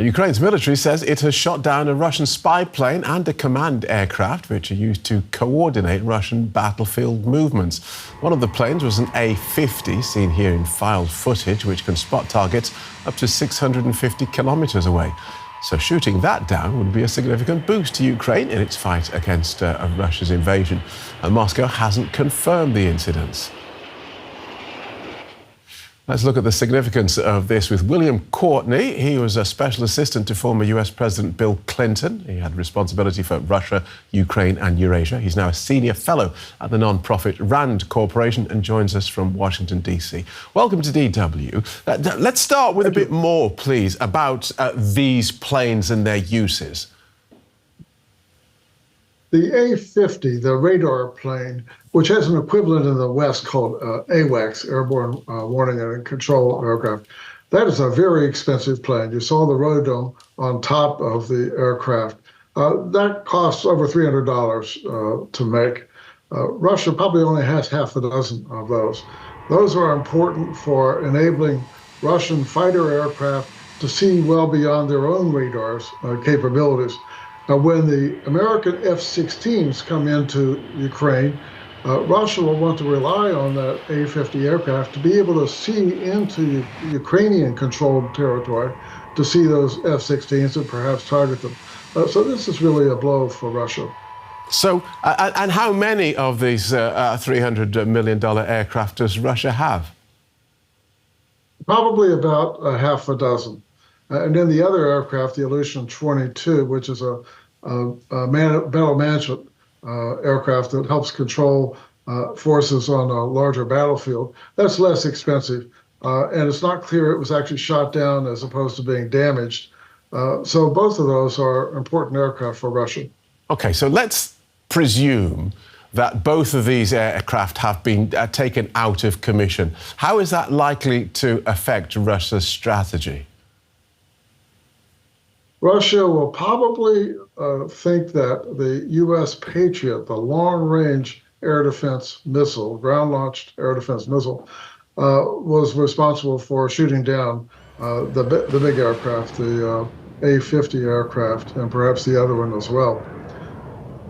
Ukraine's military says it has shot down a Russian spy plane and a command aircraft, which are used to coordinate Russian battlefield movements. One of the planes was an A-50, seen here in filed footage, which can spot targets up to 650 kilometers away. So shooting that down would be a significant boost to Ukraine in its fight against Russia's invasion. And Moscow hasn't confirmed the incidents. Let's look at the significance of this with William Courtney. He was a special assistant to former US President Bill Clinton. He had responsibility for Russia, Ukraine and Eurasia. He's now a senior fellow at the non-profit RAND Corporation and joins us from Washington, D.C. Welcome to DW. Let's start with a bit more, please, about these planes and their uses. The A-50, the radar plane, which has an equivalent in the West called AWACS, Airborne Warning and Control Aircraft, that is a very expensive plane. You saw the rotodome on top of the aircraft. That costs over $300 to make. Russia probably only has half a dozen of those. Those are important for enabling Russian fighter aircraft to see well beyond their own radars capabilities. When the American F-16s come into Ukraine, Russia will want to rely on that A-50 aircraft to be able to see into Ukrainian-controlled territory, to see those F-16s and perhaps target them. So this is really a blow for Russia. So, and how many of these $300 million aircraft does Russia have? Probably about half a dozen. And then the other aircraft, the Il-22, which is a battle management aircraft that helps control forces on a larger battlefield, that's less expensive. And it's not clear it was actually shot down as opposed to being damaged. So both of those are important aircraft for Russia. OK, so let's presume that both of these aircraft have been taken out of commission. How is that likely to affect Russia's strategy? Russia will probably think that the U.S. Patriot, the long-range air defense missile, ground-launched air defense missile, was responsible for shooting down the big aircraft, the A-50 aircraft, and perhaps the other one as well.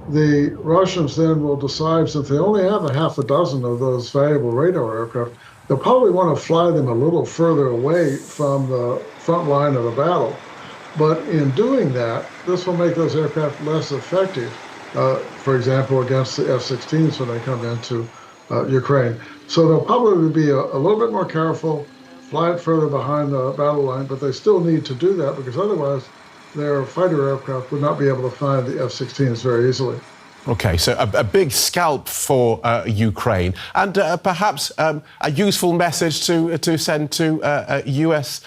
The Russians then will decide, since they only have a half a dozen of those valuable radar aircraft, they'll probably want to fly them a little further away from the front line of the battle. But in doing that, this will make those aircraft less effective, for example, against the F-16s when they come into Ukraine. So they'll probably be a little bit more careful, fly it further behind the battle line, but they still need to do that because otherwise their fighter aircraft would not be able to find the F-16s very easily. OK, so a big scalp for Ukraine, and perhaps a useful message to send to US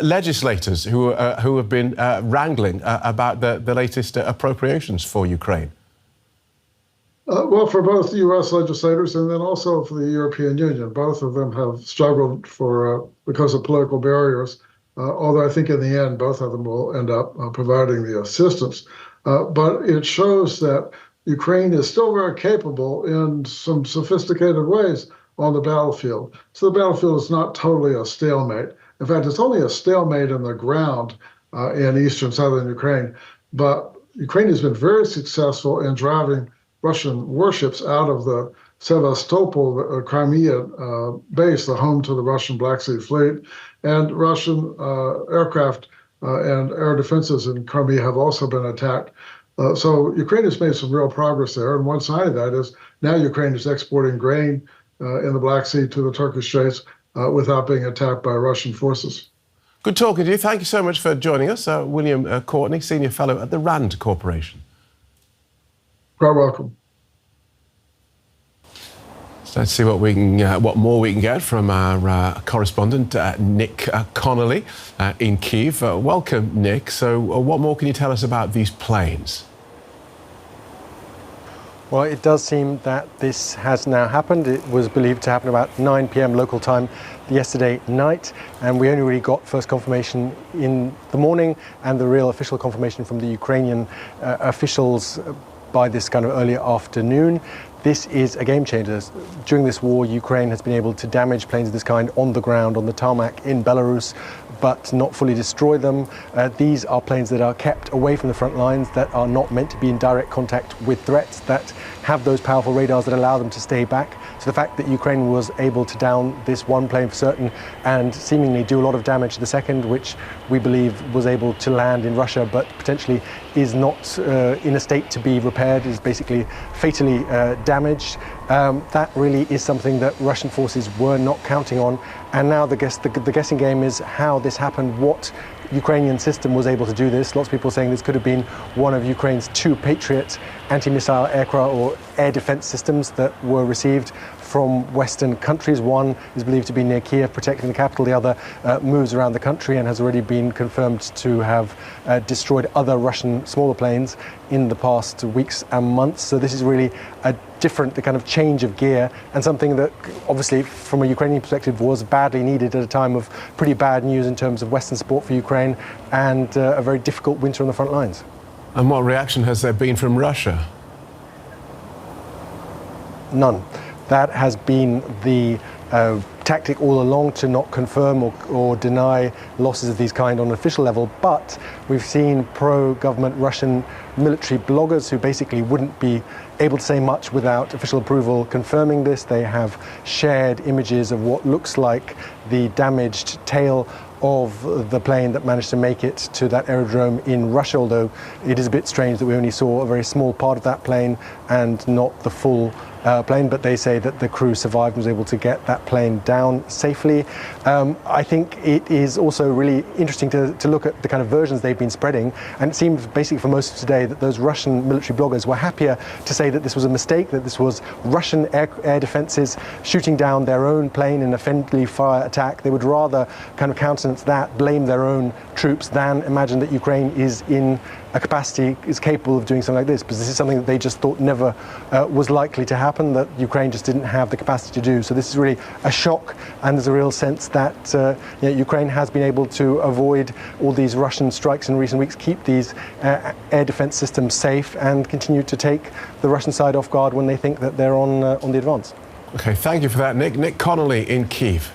legislators who have been wrangling about the latest appropriations for Ukraine. Well, for both US legislators and then also for the European Union, both of them have struggled because of political barriers, although I think in the end, both of them will end up providing the assistance. But it shows that Ukraine is still very capable in some sophisticated ways on the battlefield. So the battlefield is not totally a stalemate. In fact, it's only a stalemate on the ground in eastern southern Ukraine. But Ukraine has been very successful in driving Russian warships out of the Sevastopol, Crimea base, the home to the Russian Black Sea Fleet. And Russian aircraft and air defenses in Crimea have also been attacked. So Ukraine has made some real progress there. And one side of that is now Ukraine is exporting grain in the Black Sea to the Turkish Straits without being attacked by Russian forces. Good talking to you. Thank you so much for joining us. William Courtney, Senior Fellow at the RAND Corporation. Quite welcome. So let's see what more we can get from our correspondent, Nick Connolly in Kyiv. Welcome, Nick. So what more can you tell us about these planes? Well, it does seem that this has now happened. It was believed to happen about 9 p.m. local time yesterday night, and we only really got first confirmation in the morning and the real official confirmation from the Ukrainian officials by this kind of early afternoon. this is a game changer. During this war, Ukraine has been able to damage planes of this kind on the ground, on the tarmac in Belarus, but not fully destroy them. These are planes that are kept away from the front lines, that are not meant to be in direct contact with threats, that have those powerful radars that allow them to stay back. So the fact that Ukraine was able to down this one plane for certain and seemingly do a lot of damage to the second, which we believe was able to land in Russia but potentially is not in a state to be repaired, is basically fatally damaged. That really is something that Russian forces were not counting on. And now the guessing game is how this happened, what Ukrainian system was able to do this. Lots of people saying this could have been one of Ukraine's 2 Patriot anti-missile aircraft or air defense systems that were received from Western countries. One is believed to be near Kiev, protecting the capital. The other moves around the country and has already been confirmed to have destroyed other Russian smaller planes in the past weeks and months. So this is really a different kind of change of gear, and something that obviously from a Ukrainian perspective was badly needed at a time of pretty bad news in terms of Western support for Ukraine and a very difficult winter on the front lines. And what reaction has there been from Russia? None. That has been the tactic all along, to not confirm or deny losses of these kind on an official level. But we've seen pro-government Russian military bloggers who basically wouldn't be able to say much without official approval confirming this. They have shared images of what looks like the damaged tail of the plane that managed to make it to that aerodrome in Russia, although it is a bit strange that we only saw a very small part of that plane and not the full plane, but they say that the crew survived and was able to get that plane down safely. I think it is also really interesting to look at the kind of versions they've been spreading, and it seems basically for most of today that those Russian military bloggers were happier to say that this was a mistake, that this was Russian air defenses shooting down their own plane in a friendly fire attack. They would rather kind of countenance that, blame their own troops, than imagine that Ukraine is in a capacity, is capable of doing something like this, because this is something that they just thought never was likely to happen, that Ukraine just didn't have the capacity to do. So this is really a shock, and there's a real sense that Ukraine has been able to avoid all these Russian strikes in recent weeks, keep these air defense systems safe, and continue to take the Russian side off guard when they think that they're on the advance. Okay, thank you for that, Nick. Nick Connolly in Kyiv.